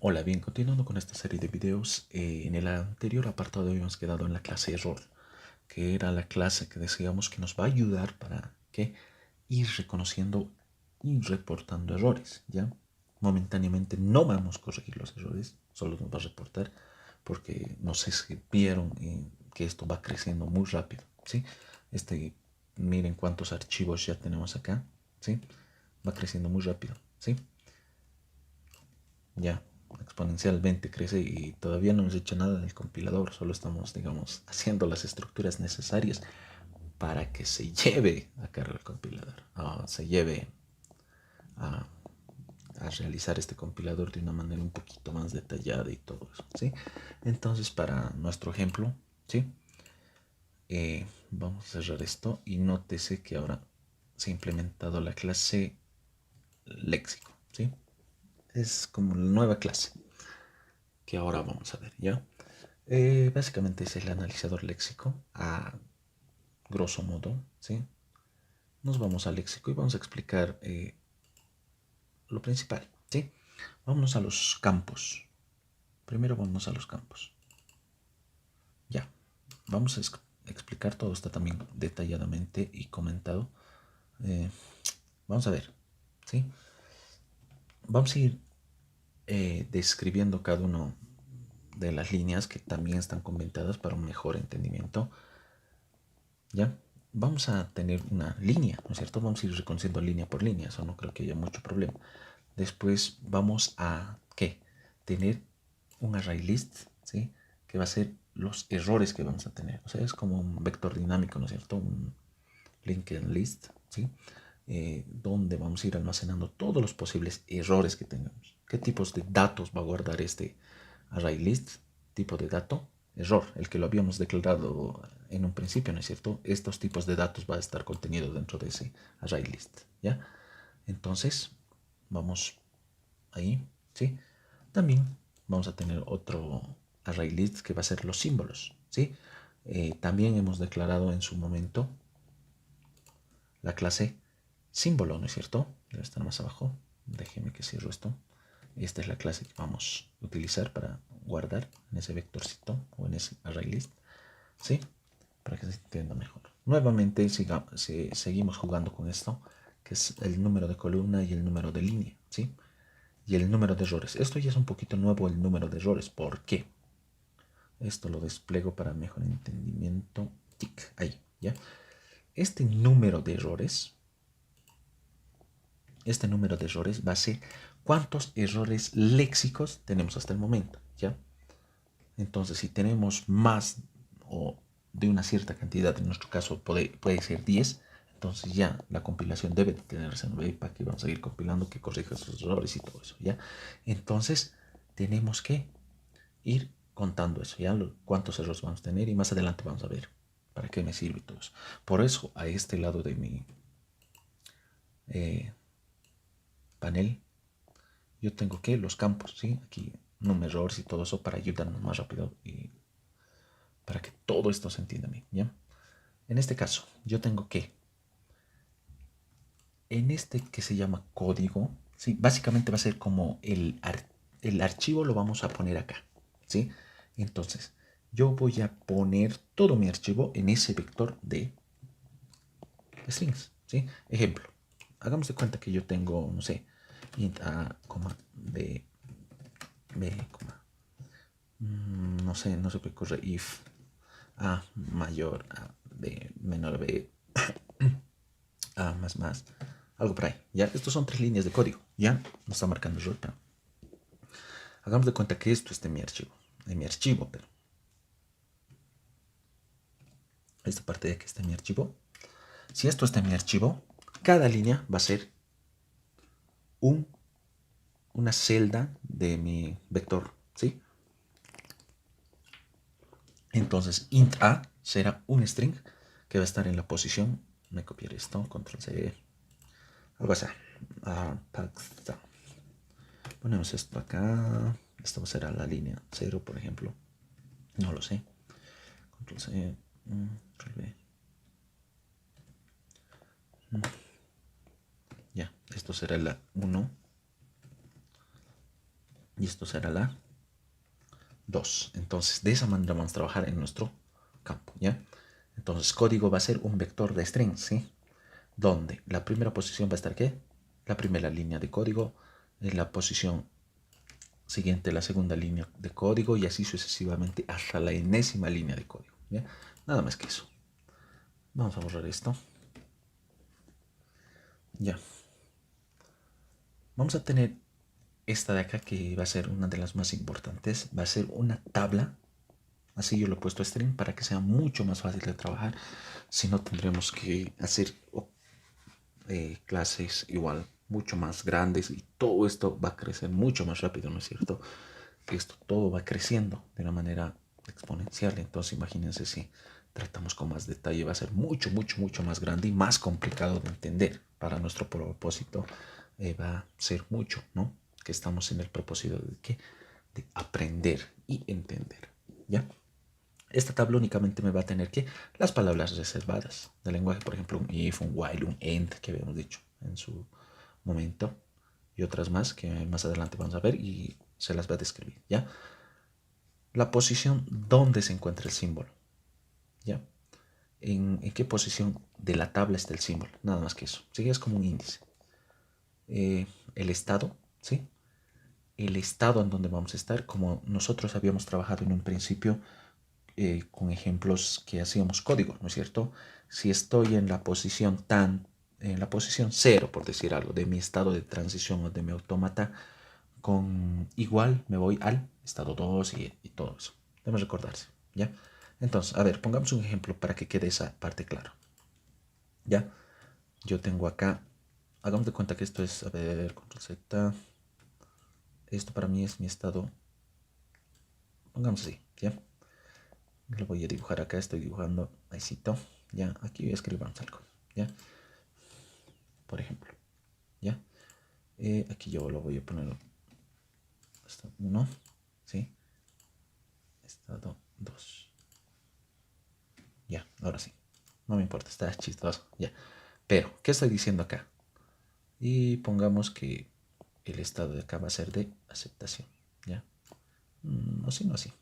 Hola, bien, continuando con esta serie de videos, en el anterior apartado habíamos quedado en la clase error, que era la clase que decíamos que nos va a ayudar para que ir reconociendo y reportando errores, ¿ya? Momentáneamente no vamos a corregir los errores, solo nos va a reportar, porque no sé si vieron que esto va creciendo muy rápido, ¿sí? Este, miren cuántos archivos ya tenemos acá, ¿sí? Va creciendo muy rápido, ¿sí? Ya exponencialmente crece y todavía no hemos hecho nada del compilador, solo estamos, digamos, haciendo las estructuras necesarias para que se lleve a cargo el compilador, se lleve a, a realizar este compilador de una manera un poquito más detallada y todo eso, ¿sí? Entonces, para nuestro ejemplo, ¿sí? Vamos a cerrar esto y nótese que ahora se ha implementado la clase léxico, ¿sí? Es como la nueva clase que ahora vamos a ver, ¿ya? Básicamente es el analizador léxico a grosso modo, ¿sí? Nos vamos al léxico y vamos a explicar lo principal, ¿sí? Vámonos a los campos. Primero vamos a los campos. Ya, vamos a explicar todo esto también detalladamente y comentado. Eh, Vamos a ver, ¿sí? Vamos a ir describiendo cada uno de las líneas que también están comentadas para un mejor entendimiento. ¿Ya? Vamos a tener una línea, ¿no es cierto? Vamos a ir reconociendo línea por línea, eso no creo que haya mucho problema. Después vamos a, ¿qué? Tener un array list, ¿sí? Que va a ser los errores que vamos a tener. O sea, es como un vector dinámico, ¿no es cierto? Un linked list, ¿sí? Donde vamos a ir almacenando todos los posibles errores que tengamos. ¿Qué tipos de datos va a guardar este array list? Tipo de dato, error, el que lo habíamos declarado en un principio, ¿no es cierto? Estos tipos de datos va a estar contenido dentro de ese array list, ¿ya? Entonces, vamos ahí, ¿sí? También vamos a tener otro array list que va a ser los símbolos, ¿sí? También hemos declarado en su momento la clase símbolo, ¿no es cierto? Debe estar más abajo. Déjeme que cierro esto. Esta es la clase que vamos a utilizar para guardar en ese vectorcito o en ese array list, ¿sí? Para que se entienda mejor. Nuevamente seguimos jugando con esto, que es el número de columna y el número de línea, ¿sí? Y el número de errores. Esto ya es un poquito nuevo, el número de errores. ¿Por qué? Esto lo despliego para mejor entendimiento. Tic, ahí, ¿ya? Este número de errores va a ser cuántos errores léxicos tenemos hasta el momento, ¿ya? Entonces, si tenemos más o de una cierta cantidad, en nuestro caso puede ser 10, entonces ya la compilación debe tenerse en para que vamos a ir compilando, que corrija esos errores y todo eso, ¿ya? Entonces, tenemos que ir contando eso, ¿ya? Cuántos errores vamos a tener y más adelante vamos a ver para qué me sirve todo eso. Por eso, a este lado de mi eh, panel, yo tengo que los campos, ¿sí? Aquí números y todo eso para ayudarnos más rápido y para que todo esto se entienda bien, ¿ya? En este caso, yo tengo que, en este que se llama código, ¿sí? Básicamente va a ser como el archivo lo vamos a poner acá, ¿sí? Entonces, yo voy a poner todo mi archivo en ese vector de strings, ¿sí? Ejemplo, hagamos de cuenta que yo tengo, no sé, int a, b, b, no sé, no se puede correr if a mayor a b menor a b a más, algo por ahí, ¿ya? Estos son 3 líneas de código, ¿ya? No está marcando error, pero hagamos de cuenta que esto está en mi archivo, pero esta parte de aquí está en mi archivo. Si esto está en mi archivo, cada línea va a ser una celda de mi vector, ¿sí? Entonces, int a será un string que va a estar en la posición. Me copiaré esto, control C, algo así. Ponemos esto acá. Esto será la línea 0, por ejemplo. No lo sé. Control C, control V. Ya, esto será la 1. y esto será la 2. Entonces, de esa manera vamos a trabajar en nuestro campo, ¿ya? Entonces, código va a ser un vector de string, ¿sí? Donde la primera posición va a estar, ¿qué? La primera línea de código, en la posición siguiente la segunda línea de código y así sucesivamente hasta la enésima línea de código, ¿ya? Nada más que eso. Vamos a borrar esto. Ya. Vamos a tener esta de acá que va a ser una de las más importantes. Va a ser una tabla. Así yo lo he puesto a string para que sea mucho más fácil de trabajar. Si no, tendremos que hacer clases igual mucho más grandes y todo esto va a crecer mucho más rápido, ¿no es cierto? Esto todo va creciendo de una manera exponencial. Entonces imagínense si tratamos con más detalle, va a ser mucho, mucho, mucho más grande y más complicado de entender. Para nuestro propósito va a ser mucho, ¿no? Que estamos en el propósito de ¿qué? De aprender y entender, ¿ya? Esta tabla únicamente me va a tener que las palabras reservadas del lenguaje, por ejemplo, un if, un while, un end, que habíamos dicho en su momento, y otras más que más adelante vamos a ver y se las va a describir, ¿ya? La posición donde se encuentra el símbolo, ¿ya? ¿En qué posición de la tabla está el símbolo? Nada más que eso. Sí, es como un índice. El estado, ¿sí? El estado en donde vamos a estar, como nosotros habíamos trabajado en un principio con ejemplos que hacíamos código, ¿no es cierto? Si estoy en la posición en la posición 0, por decir algo, de mi estado de transición o de mi autómata, con igual me voy al estado 2 y todo eso. Debemos recordarse, ¿ya? Entonces, a ver, pongamos un ejemplo para que quede esa parte clara, ¿ya? Yo tengo acá, hagamos de cuenta que esto es, a ver, control Z, esto para mí es mi estado, pongamos así, ¿ya? Lo voy a dibujar acá, estoy dibujando, ahícito, ya, aquí escribamos algo, ¿ya? Por ejemplo, ¿ya? Aquí yo lo voy a poner estado 1, ¿sí? Estado 2. Ya, ahora sí. No me importa, está chistoso, ya. Pero, ¿qué estoy diciendo acá? Y pongamos que el estado de acá va a ser de aceptación, ¿ya? No, sí, no así.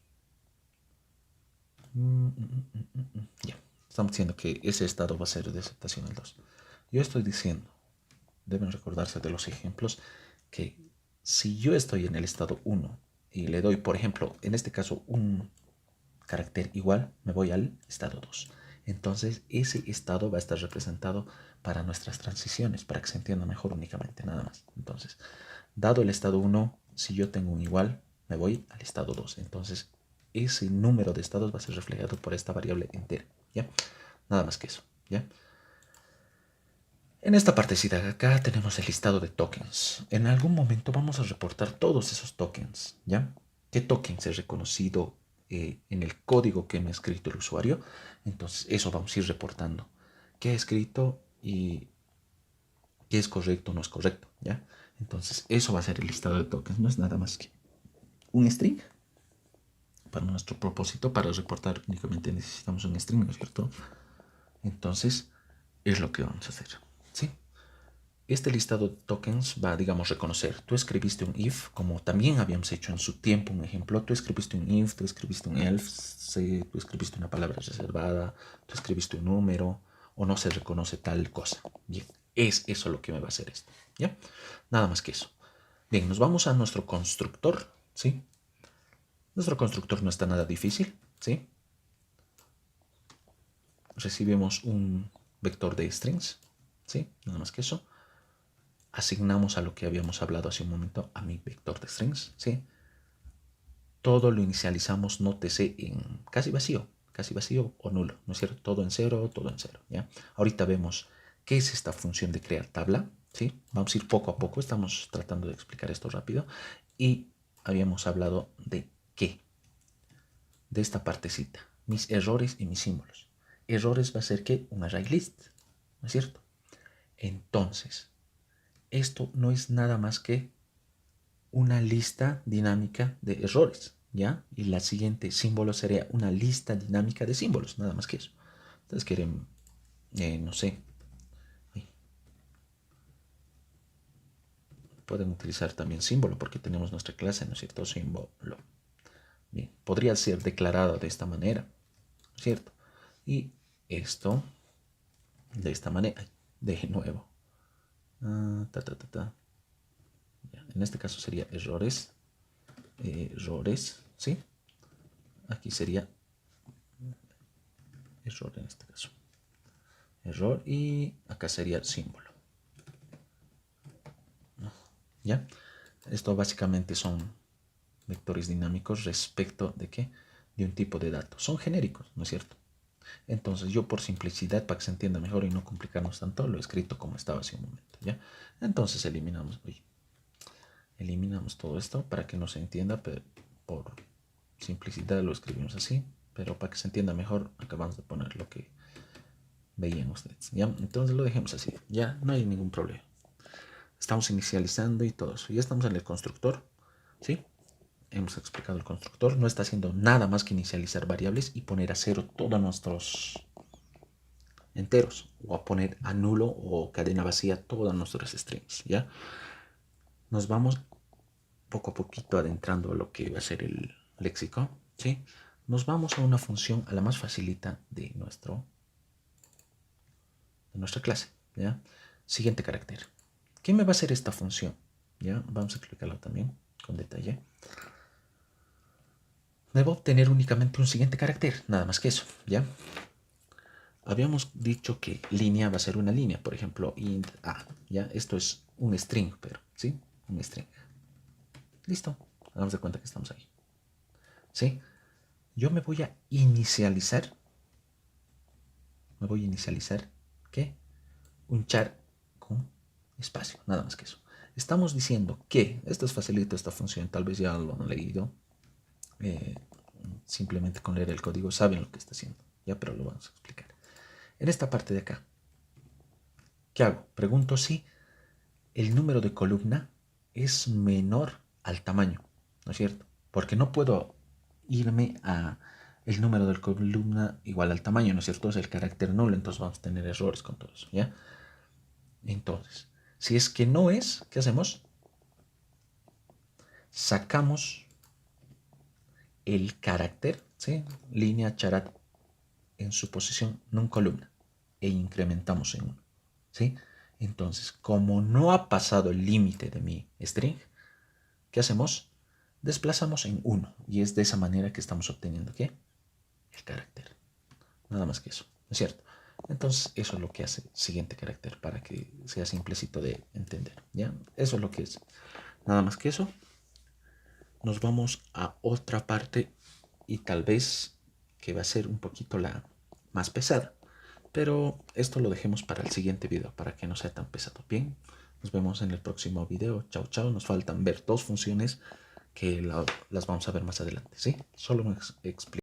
Ya, estamos diciendo que ese estado va a ser de aceptación al 2. Yo estoy diciendo, deben recordarse de los ejemplos, que si yo estoy en el estado 1 y le doy, por ejemplo, en este caso un carácter igual, me voy al estado 2. Entonces ese estado va a estar representado para nuestras transiciones, para que se entienda mejor únicamente, nada más. Entonces, dado el estado 1, si yo tengo un igual, me voy al estado 2. Entonces, ese número de estados va a ser reflejado por esta variable entera, ¿ya? Nada más que eso, ¿ya? En esta partecita de acá tenemos el listado de tokens. En algún momento vamos a reportar todos esos tokens, ¿ya? ¿Qué tokens he reconocido en el código que me ha escrito el usuario? Entonces eso vamos a ir reportando. ¿Qué ha escrito y qué es correcto o no es correcto? ¿Ya? Entonces eso va a ser el listado de tokens. No es nada más que un string. Para nuestro propósito, para reportar únicamente necesitamos un string, ¿no es cierto? Entonces es lo que vamos a hacer, ¿sí? Este listado de tokens va, digamos, a reconocer. Tú escribiste un if, como también habíamos hecho en su tiempo un ejemplo. Tú escribiste un if, tú escribiste un else, tú escribiste una palabra reservada, tú escribiste un número, o no se reconoce tal cosa. Bien, es eso lo que me va a hacer esto. ¿Ya? Nada más que eso. Bien, nos vamos a nuestro constructor, ¿sí? Nuestro constructor no está nada difícil, ¿sí? Recibimos un vector de strings, ¿sí? Nada más que eso. Asignamos a lo que habíamos hablado hace un momento, a mi vector de strings, ¿sí? Todo lo inicializamos, nótese, en casi vacío o nulo, ¿no es cierto? Todo en cero, ¿ya? Ahorita vemos qué es esta función de crear tabla, ¿sí? Vamos a ir poco a poco, estamos tratando de explicar esto rápido. Y habíamos hablado de qué, de esta partecita, mis errores y mis símbolos. Errores va a ser que un array list, ¿no es cierto? Entonces, esto no es nada más que una lista dinámica de errores, ¿ya? Y la siguiente símbolo sería una lista dinámica de símbolos, nada más que eso. Entonces quieren, no sé, pueden utilizar también símbolo porque tenemos nuestra clase, ¿no es cierto? Símbolo. Bien, podría ser declarada de esta manera, ¿no es cierto? Y esto de esta manera, de nuevo. Ya, en este caso sería errores, ¿sí? Aquí sería error en este caso. Error y acá sería el símbolo. ¿Ya? Esto básicamente son vectores dinámicos respecto de qué? De un tipo de datos. Son genéricos, ¿no es cierto? Entonces yo por simplicidad, para que se entienda mejor y no complicarnos tanto, lo he escrito como estaba hace un momento, ¿ya? Entonces eliminamos todo esto para que no se entienda, pero por simplicidad lo escribimos así, pero para que se entienda mejor acabamos de poner lo que veían ustedes, ¿ya? Entonces lo dejemos así, ya no hay ningún problema. Estamos inicializando y todo eso. Ya estamos en el constructor, ¿sí? Hemos explicado el constructor. No está haciendo nada más que inicializar variables y poner a cero todos nuestros enteros. O a poner a nulo o cadena vacía todos nuestros strings, ¿ya? Nos vamos poco a poquito adentrando a lo que va a ser el léxico, ¿sí? Nos vamos a una función, a la más facilita de nuestra clase, ¿ya? Siguiente carácter. ¿Qué me va a hacer esta función? ¿Ya? Vamos a explicarlo también con detalle. Me va a obtener únicamente un siguiente carácter, nada más que eso, ¿ya? Habíamos dicho que línea va a ser una línea, por ejemplo, int a, ¿ya? Esto es un string, pero, ¿sí? Un string. Listo, hagamos de cuenta que estamos ahí, ¿sí? Yo me voy a inicializar, ¿qué? Un char con espacio, nada más que eso. Estamos diciendo que, esto es facilito, esta función, tal vez ya lo han leído, simplemente con leer el código saben lo que está haciendo, ya, pero lo vamos a explicar. En esta parte de acá, ¿qué hago? Pregunto si el número de columna es menor al tamaño, ¿no es cierto? Porque no puedo irme a el número de columna igual al tamaño, ¿no es cierto? Es el carácter nulo, entonces vamos a tener errores con todo eso, ¿ya? Entonces, si es que no es, ¿qué hacemos? Sacamos el carácter, ¿sí? Línea charat en su posición non columna e incrementamos en 1, ¿sí? Entonces, como no ha pasado el límite de mi string, ¿qué hacemos? Desplazamos en 1 y es de esa manera que estamos obteniendo ¿qué? El carácter. Nada más que eso, ¿no es cierto? Entonces, eso es lo que hace el siguiente carácter para que sea simplecito de entender, ¿ya? Eso es lo que es. Nada más que eso. Nos vamos a otra parte y tal vez que va a ser un poquito la más pesada. Pero esto lo dejemos para el siguiente video, para que no sea tan pesado. Bien, nos vemos en el próximo video. Chao, chao. Nos faltan ver dos funciones que las vamos a ver más adelante, ¿sí? Solo me explico.